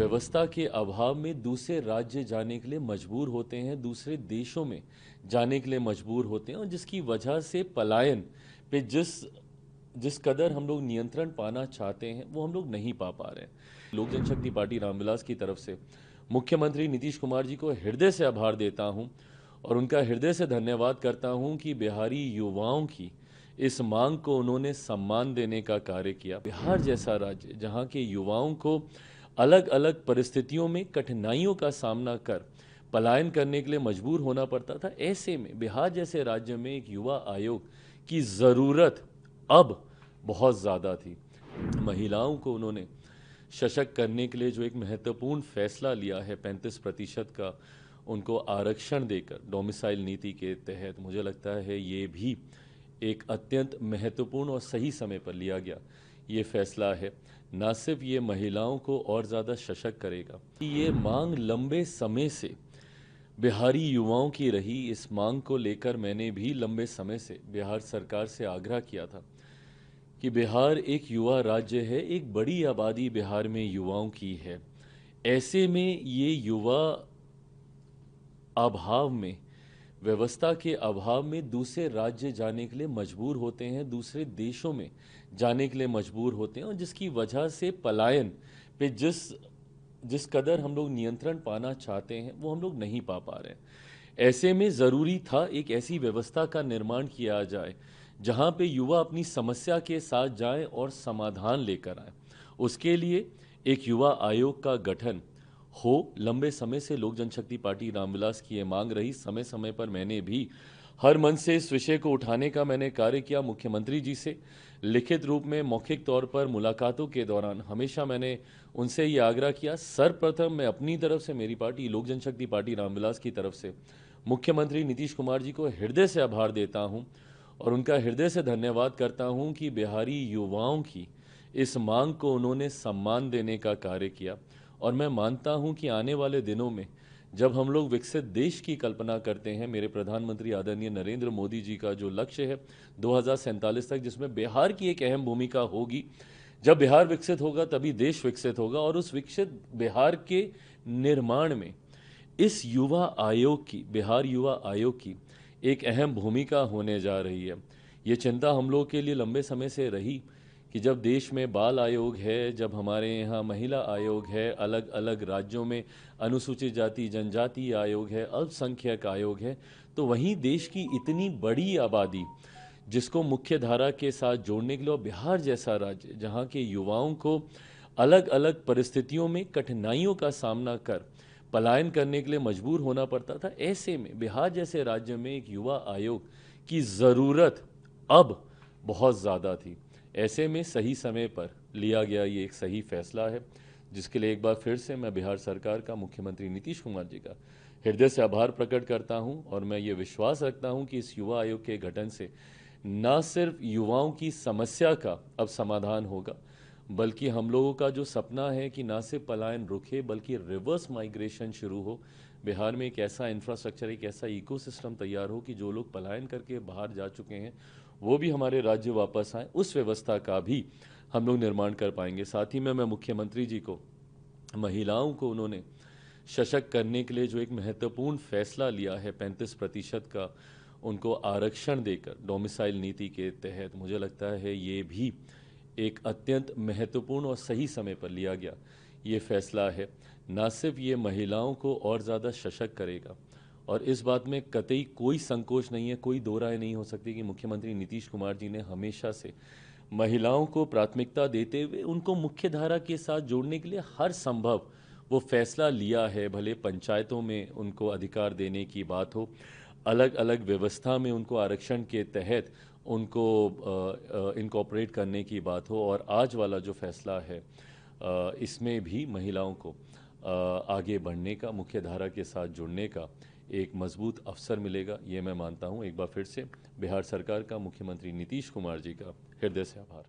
व्यवस्था के अभाव में दूसरे राज्य जाने के लिए मजबूर होते हैं, दूसरे देशों में जाने के लिए मजबूर होते हैं, और जिसकी वजह से पलायन पे जिस जिस कदर हम लोग नियंत्रण पाना चाहते हैं वो हम लोग नहीं पा पा रहे हैं। लोक जनशक्ति पार्टी रामविलास की तरफ से मुख्यमंत्री नीतीश कुमार जी को हृदय से आभार देता हूं और उनका हृदय से धन्यवाद करता हूं कि बिहारी युवाओं की इस मांग को उन्होंने सम्मान देने का कार्य किया। बिहार जैसा राज्य जहां के युवाओं को अलग अलग परिस्थितियों में कठिनाइयों का सामना कर पलायन करने के लिए मजबूर होना पड़ता था, ऐसे में बिहार जैसे राज्य में एक युवा आयोग की ज़रूरत अब बहुत ज़्यादा थी। महिलाओं को उन्होंने सशक्त करने के लिए जो एक महत्वपूर्ण फैसला लिया है 35% का उनको आरक्षण देकर डोमिसाइल नीति के तहत, मुझे लगता है ये भी एक अत्यंत महत्वपूर्ण और सही समय पर लिया गया ये फैसला है। न सिर्फ ये महिलाओं को और ज़्यादा सशक्त करेगा, ये मांग लंबे समय से बिहारी युवाओं की रही। इस मांग को लेकर मैंने भी लंबे समय से बिहार सरकार से आग्रह किया था कि बिहार एक युवा राज्य है, एक बड़ी आबादी बिहार में युवाओं की है। ऐसे में ये युवा अभाव में, व्यवस्था के अभाव में दूसरे राज्य जाने के लिए मजबूर होते हैं, दूसरे देशों में जाने के लिए मजबूर होते हैं, और जिसकी वजह से पलायन पे जिस कदर हम लोग नियंत्रण पाना चाहते हैं वो हम लोग नहीं पा पा रहे हैं। ऐसे में ज़रूरी था एक ऐसी व्यवस्था का निर्माण किया जाए जहां पे युवा अपनी समस्या के साथ जाएं और समाधान लेकर आए। उसके लिए एक युवा आयोग का गठन हो। लंबे समय से लोक जनशक्ति पार्टी रामविलास की ये मांग रही। समय समय पर मैंने भी हर मंच से इस विषय को उठाने का मैंने कार्य किया। मुख्यमंत्री जी से लिखित रूप में, मौखिक तौर पर मुलाकातों के दौरान हमेशा मैंने उनसे ये आग्रह किया। सर्वप्रथम मैं अपनी तरफ से, मेरी पार्टी लोक जनशक्ति पार्टी रामविलास की तरफ से मुख्यमंत्री नीतीश कुमार जी को हृदय से आभार देता हूं और उनका हृदय से धन्यवाद करता हूं कि बिहारी युवाओं की इस मांग को उन्होंने सम्मान देने का कार्य किया। और मैं मानता हूं कि आने वाले दिनों में जब हम लोग विकसित देश की कल्पना करते हैं, मेरे प्रधानमंत्री आदरणीय नरेंद्र मोदी जी का जो लक्ष्य है 2047 तक, जिसमें बिहार की एक अहम भूमिका होगी। जब बिहार विकसित होगा तभी देश विकसित होगा, और उस विकसित बिहार के निर्माण में इस युवा आयोग की, बिहार युवा आयोग की एक अहम भूमिका होने जा रही है। ये चिंता हम लोग के लिए लंबे समय से रही कि जब देश में बाल आयोग है, जब हमारे यहाँ महिला आयोग है, अलग अलग राज्यों में अनुसूचित जाति जनजाति आयोग है, अल्पसंख्यक आयोग है, तो वहीं देश की इतनी बड़ी आबादी जिसको मुख्य धारा के साथ जोड़ने के लिए, और बिहार जैसा राज्य जहाँ के युवाओं को अलग अलग परिस्थितियों में कठिनाइयों का सामना कर पलायन करने के लिए मजबूर होना पड़ता था, ऐसे में बिहार जैसे राज्य में एक युवा आयोग की ज़रूरत अब बहुत ज़्यादा थी। ऐसे में सही समय पर लिया गया ये एक सही फैसला है, जिसके लिए एक बार फिर से मैं बिहार सरकार का, मुख्यमंत्री नीतीश कुमार जी का हृदय से आभार प्रकट करता हूं। और मैं ये विश्वास रखता हूं कि इस युवा आयोग के गठन से न सिर्फ युवाओं की समस्या का अब समाधान होगा, बल्कि हम लोगों का जो सपना है कि ना सिर्फ पलायन रुके बल्कि रिवर्स माइग्रेशन शुरू हो। बिहार में एक ऐसा इंफ्रास्ट्रक्चर, एक ऐसा इकोसिस्टम तैयार हो कि जो लोग पलायन करके बाहर जा चुके हैं वो भी हमारे राज्य वापस आए। उस व्यवस्था का भी हम लोग निर्माण कर पाएंगे। साथ ही में मैं मुख्यमंत्री जी को, महिलाओं को उन्होंने सशक्त करने के लिए जो एक महत्वपूर्ण फैसला लिया है 35% का उनको आरक्षण देकर डोमिसाइल नीति के तहत, मुझे लगता है ये भी एक अत्यंत महत्वपूर्ण और सही समय पर लिया गया ये फैसला है। न सिर्फ ये महिलाओं को और ज़्यादा सशक्त करेगा, और इस बात में कतई कोई संकोच नहीं है, कोई दो राय नहीं हो सकती कि मुख्यमंत्री नीतीश कुमार जी ने हमेशा से महिलाओं को प्राथमिकता देते हुए उनको मुख्य धारा के साथ जोड़ने के लिए हर संभव वो फैसला लिया है। भले पंचायतों में उनको अधिकार देने की बात हो, अलग अलग व्यवस्था में उनको आरक्षण के तहत उनको इनकॉर्पोरेट करने की बात हो, और आज वाला जो फैसला है इसमें भी महिलाओं को आगे बढ़ने का, मुख्य धारा के साथ जुड़ने का एक मजबूत अवसर मिलेगा, ये मैं मानता हूँ। एक बार फिर से बिहार सरकार का, मुख्यमंत्री नीतीश कुमार जी का हृदय से आभार।